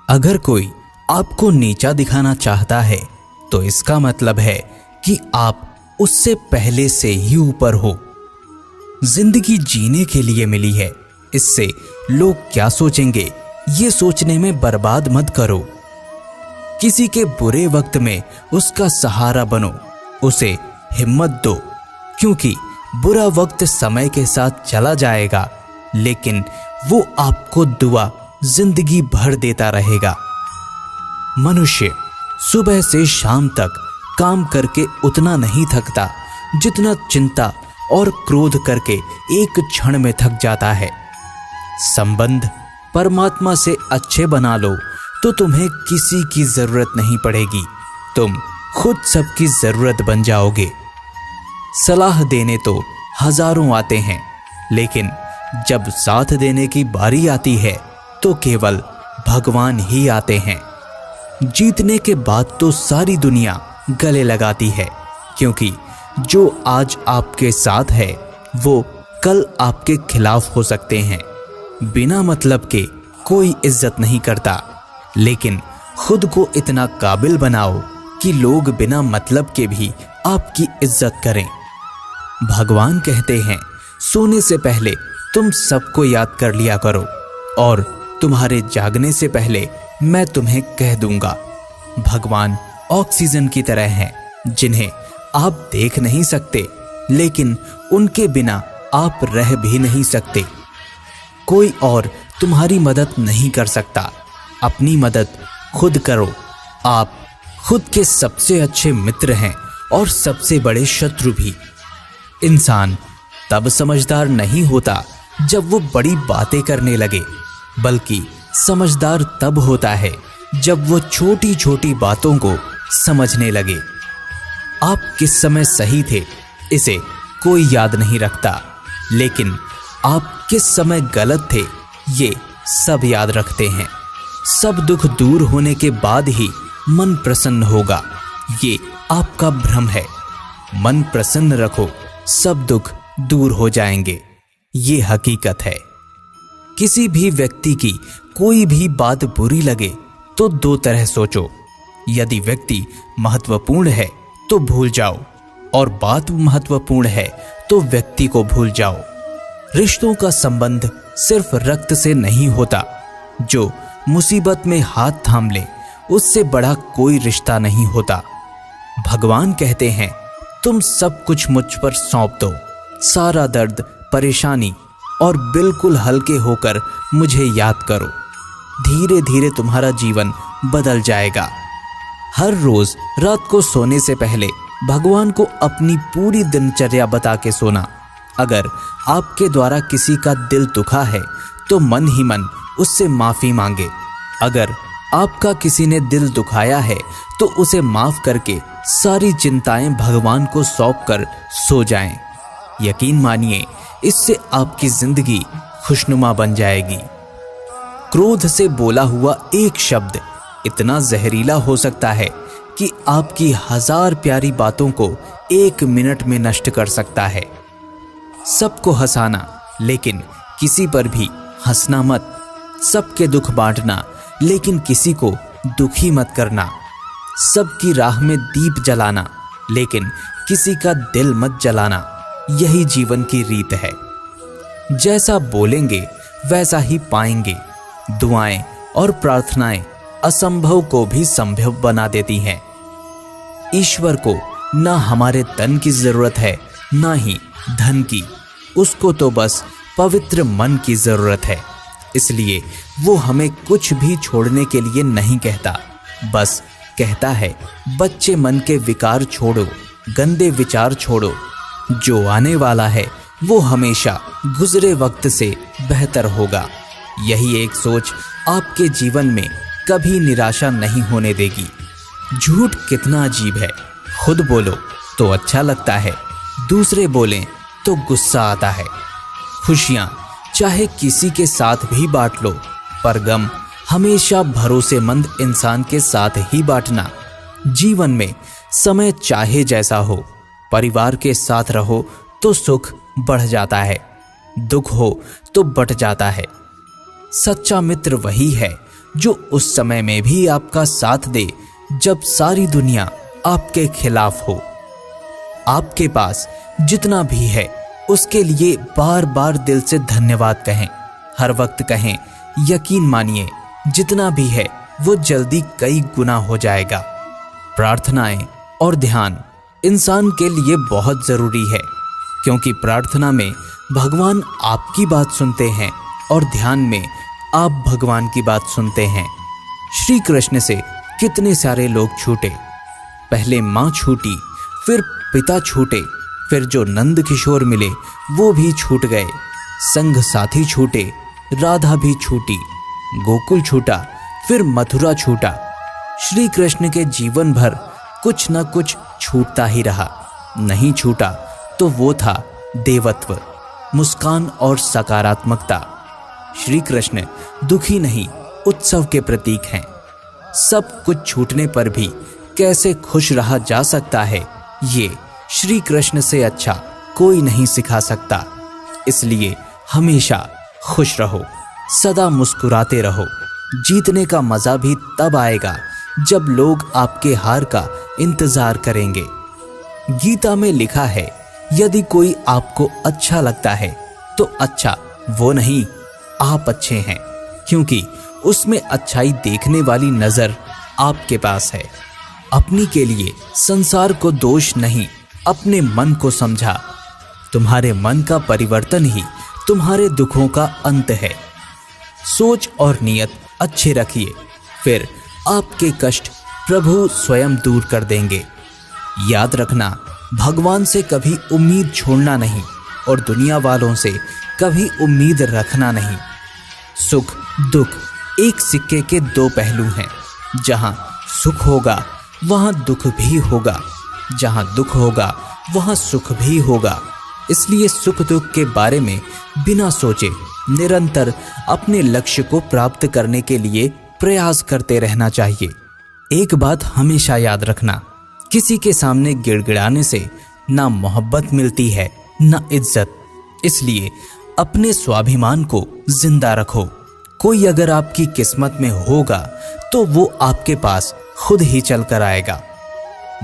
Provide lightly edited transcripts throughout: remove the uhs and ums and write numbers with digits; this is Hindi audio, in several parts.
अगर कोई आपको नीचा दिखाना चाहता है तो इसका मतलब है कि आप उससे पहले से ही ऊपर हो। जिंदगी जीने के लिए मिली है, इससे लोग क्या सोचेंगे ये सोचने में बर्बाद मत करो। किसी के बुरे वक्त में उसका सहारा बनो, उसे हिम्मत दो, क्योंकि बुरा वक्त समय के साथ चला जाएगा लेकिन वो आपको दुआ जिंदगी भर देता रहेगा। मनुष्य सुबह से शाम तक काम करके उतना नहीं थकता जितना चिंता और क्रोध करके एक क्षण में थक जाता है। संबंध परमात्मा से अच्छे बना लो तो तुम्हें किसी की जरूरत नहीं पड़ेगी, तुम खुद सबकी जरूरत बन जाओगे। सलाह देने तो हजारों आते हैं, लेकिन जब साथ देने की बारी आती है तो केवल भगवान ही आते हैं। जीतने के बाद तो सारी दुनिया गले लगाती है, क्योंकि जो आज आपके साथ है वो कल आपके खिलाफ हो सकते हैं। बिना मतलब के कोई इज्जत नहीं करता, लेकिन खुद को इतना काबिल बनाओ कि लोग बिना मतलब के भी आपकी इज्जत करें। भगवान कहते हैं, सोने से पहले तुम सबको याद कर लिया करो और तुम्हारे जागने से पहले मैं तुम्हें कह दूंगा। भगवान ऑक्सीजन की तरह हैं, जिन्हें आप देख नहीं सकते, लेकिन उनके बिना आप रह भी नहीं सकते। कोई और तुम्हारी मदद नहीं कर सकता, अपनी मदद खुद करो। आप खुद के सबसे अच्छे मित्र हैं और सबसे बड़े शत्रु भी। इंसान तब समझदार नहीं होता जब वो बड़ी बातें करने लगे, बल्कि समझदार तब होता है जब वो छोटी छोटी बातों को समझने लगे। आप किस समय सही थे इसे कोई याद नहीं रखता, लेकिन आप किस समय गलत थे ये सब याद रखते हैं। सब दुख दूर होने के बाद ही मन प्रसन्न होगा, ये आपका भ्रम है। मन प्रसन्न रखो, सब दुख दूर हो जाएंगे, ये हकीकत है। किसी भी व्यक्ति की कोई भी बात बुरी लगे तो दो तरह सोचो। यदि व्यक्ति महत्वपूर्ण है तो भूल जाओ, और बात महत्वपूर्ण है तो व्यक्ति को भूल जाओ। रिश्तों का संबंध सिर्फ रक्त से नहीं होता। जो मुसीबत में हाथ थाम ले उससे बड़ा कोई रिश्ता नहीं होता। भगवान कहते हैं, तुम सब कुछ मुझ पर सौंप दो, सारा दर्द, परेशानी, और बिल्कुल हल्के होकर मुझे याद करो। धीरे धीरे तुम्हारा जीवन बदल जाएगा। हर रोज रात को सोने से पहले भगवान को अपनी पूरी दिनचर्या बता के सोना। अगर आपके द्वारा किसी का दिल दुखा है तो मन ही मन उससे माफी मांगे। अगर आपका किसी ने दिल दुखाया है तो उसे माफ करके सारी चिंताएं भगवान को सौंप कर सो जाएं। यकीन मानिए, इससे आपकी जिंदगी खुशनुमा बन जाएगी। क्रोध से बोला हुआ एक शब्द इतना जहरीला हो सकता है कि आपकी 1000 प्यारी बातों को 1 मिनट में नष्ट कर सकता है। सबको हंसाना, लेकिन किसी पर भी हंसना मत। सबके दुख बांटना, लेकिन किसी को दुखी मत करना। सबकी राह में दीप जलाना, लेकिन किसी का दिल मत जलाना। यही जीवन की रीत है। जैसा बोलेंगे वैसा ही पाएंगे। दुआएं और प्रार्थनाएं असंभव को भी संभव बना देती हैं। ईश्वर को ना हमारे तन की जरूरत है, ना ही धन की। उसको तो बस पवित्र मन की जरूरत है। इसलिए वो हमें कुछ भी छोड़ने के लिए नहीं कहता, बस कहता है, बच्चे मन के विकार छोड़ो, गंदे विचार छोड़ो। जो आने वाला है वो हमेशा गुजरे वक्त से बेहतर होगा। यही एक सोच आपके जीवन में कभी निराशा नहीं होने देगी। झूठ कितना अजीब है। खुद बोलो तो अच्छा लगता है, दूसरे बोलें तो गुस्सा आता है। खुशियां चाहे किसी के साथ भी बांट लो, पर गम हमेशा भरोसेमंद इंसान के साथ ही बांटना। जीवन में समय चाहे जैसा हो, परिवार के साथ रहो तो सुख बढ़ जाता है, दुख हो तो बट जाता है। सच्चा मित्र वही है जो उस समय में भी आपका साथ दे जब सारी दुनिया आपके खिलाफ हो। आपके पास जितना भी है उसके लिए बार बार दिल से धन्यवाद कहें, हर वक्त कहें। यकीन मानिए जितना भी है वो जल्दी कई गुना हो जाएगा। प्रार्थनाएं और ध्यान इंसान के लिए बहुत जरूरी है, क्योंकि प्रार्थना में भगवान आपकी बात सुनते हैं और ध्यान में आप भगवान की बात सुनते हैं। श्री कृष्ण से कितने सारे लोग छूटे। पहले माँ छूटी, फिर पिता छूटे, फिर जो नंद किशोर मिले वो भी छूट गए। संग साथी छूटे, राधा भी छूटी, गोकुल छूटा, फिर मथुरा छूटा। श्री कृष्ण के जीवन भर कुछ न कुछ छूटता ही रहा। नहीं छूटा तो वो था देवत्व, मुस्कान और सकारात्मकता। श्री कृष्ण दुखी नहीं, उत्सव के प्रतीक हैं। सब कुछ छूटने पर भी कैसे खुश रहा जा सकता है, ये श्री कृष्ण से अच्छा कोई नहीं सिखा सकता। इसलिए हमेशा खुश रहो, सदा मुस्कुराते रहो। जीतने का मजा भी तब आएगा जब लोग आपके हार का इंतजार करेंगे। गीता में लिखा है, यदि कोई आपको अच्छा लगता है तो अच्छा वो नहीं, आप अच्छे हैं, क्योंकि उसमें अच्छाई देखने वाली नजर आपके पास है। अपनी के लिए संसार को दोष नहीं, अपने मन को समझा। तुम्हारे मन का परिवर्तन ही तुम्हारे दुखों का अंत है। सोच और नियत अच्छे रखिए, फिर आपके कष्ट प्रभु स्वयं दूर कर देंगे। याद रखना, भगवान से कभी उम्मीद छोड़ना नहीं और दुनिया वालों से कभी उम्मीद रखना नहीं। सुख दुख एक सिक्के के दो पहलू हैं। जहां सुख होगा वहां दुख भी होगा, जहां दुख होगा वहां सुख भी होगा। इसलिए सुख दुख के बारे में बिना सोचे निरंतर अपने लक्ष्य को प्राप्त करने के लिए प्रयास करते रहना चाहिए। एक बात हमेशा याद रखना, किसी के सामने गिड़गिड़ाने से ना मोहब्बत मिलती है ना इज्जत। इसलिए अपने स्वाभिमान को जिंदा रखो। कोई अगर आपकी किस्मत में होगा तो वो आपके पास खुद ही चल कर आएगा।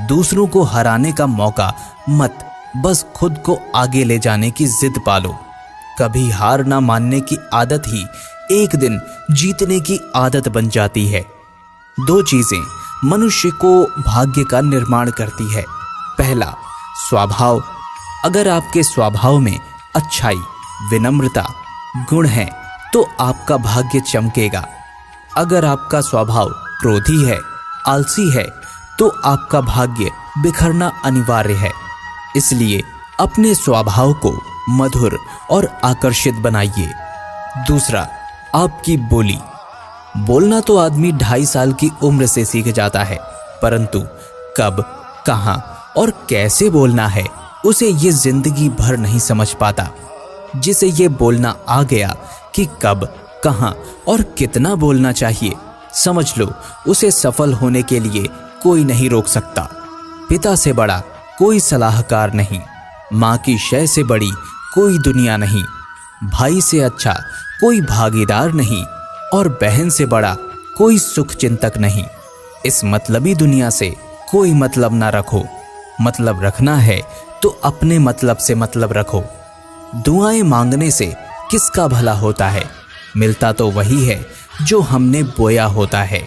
दूसरों को हराने का मौका मत, बस खुद को आगे ले जाने की जिद पालो। कभी हार ना मानने की आदत ही एक दिन जीतने की आदत बन जाती है। दो चीजें मनुष्य को भाग्य का निर्माण करती है। पहला, स्वभाव। अगर आपके स्वभाव में अच्छाई, विनम्रता, गुण है तो आपका भाग्य चमकेगा। अगर आपका स्वभाव क्रोधी है, आलसी है, तो आपका भाग्य बिखरना अनिवार्य है। इसलिए अपने स्वभाव को मधुर और आकर्षित बनाइए। दूसरा, आपकी बोली। बोलना तो आदमी 2.5 साल की उम्र से सीख जाता है, परंतु कब, कहां और कैसे बोलना है उसे ये जिंदगी भर नहीं समझ पाता। जिसे ये बोलना आ गया कि कब, कहां और कितना बोलना चाहिए, समझ लो उसे सफल होने के लिए कोई नहीं रोक सकता। पिता से बड़ा कोई सलाहकार नहीं, माँ की शय से बड़ी कोई दुनिया नहीं, भाई से अच्छा कोई भागीदार नहीं और बहन से बड़ा कोई सुख चिंतक नहीं। इस मतलबी दुनिया से कोई मतलब ना रखो। मतलब रखना है तो अपने मतलब से मतलब रखो। दुआएं मांगने से किसका भला होता है? मिलता तो वही है जो हमने बोया होता है।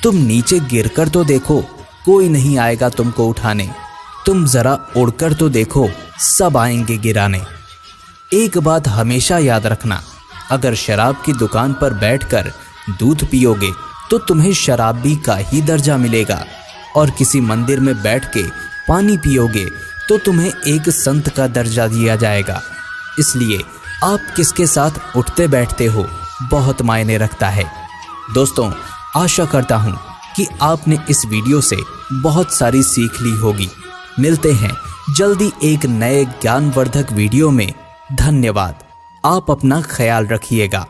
तुम नीचे गिरकर तो देखो, कोई नहीं आएगा तुमको उठाने। तुम जरा उड़कर तो देखो, सब आएंगे गिराने। एक बात हमेशा याद रखना, अगर शराब की दुकान पर बैठकर दूध पियोगे तो तुम्हें शराबी का ही दर्जा मिलेगा, और किसी मंदिर में बैठ के पानी पियोगे तो तुम्हें एक संत का दर्जा दिया जाएगा। इसलिए आप किसके साथ उठते बैठते हो बहुत मायने रखता है। दोस्तों, आशा करता हूँ कि आपने इस वीडियो से बहुत सारी सीख ली होगी। मिलते हैं जल्दी एक नए ज्ञानवर्धक वीडियो में। धन्यवाद। आप अपना ख्याल रखिएगा।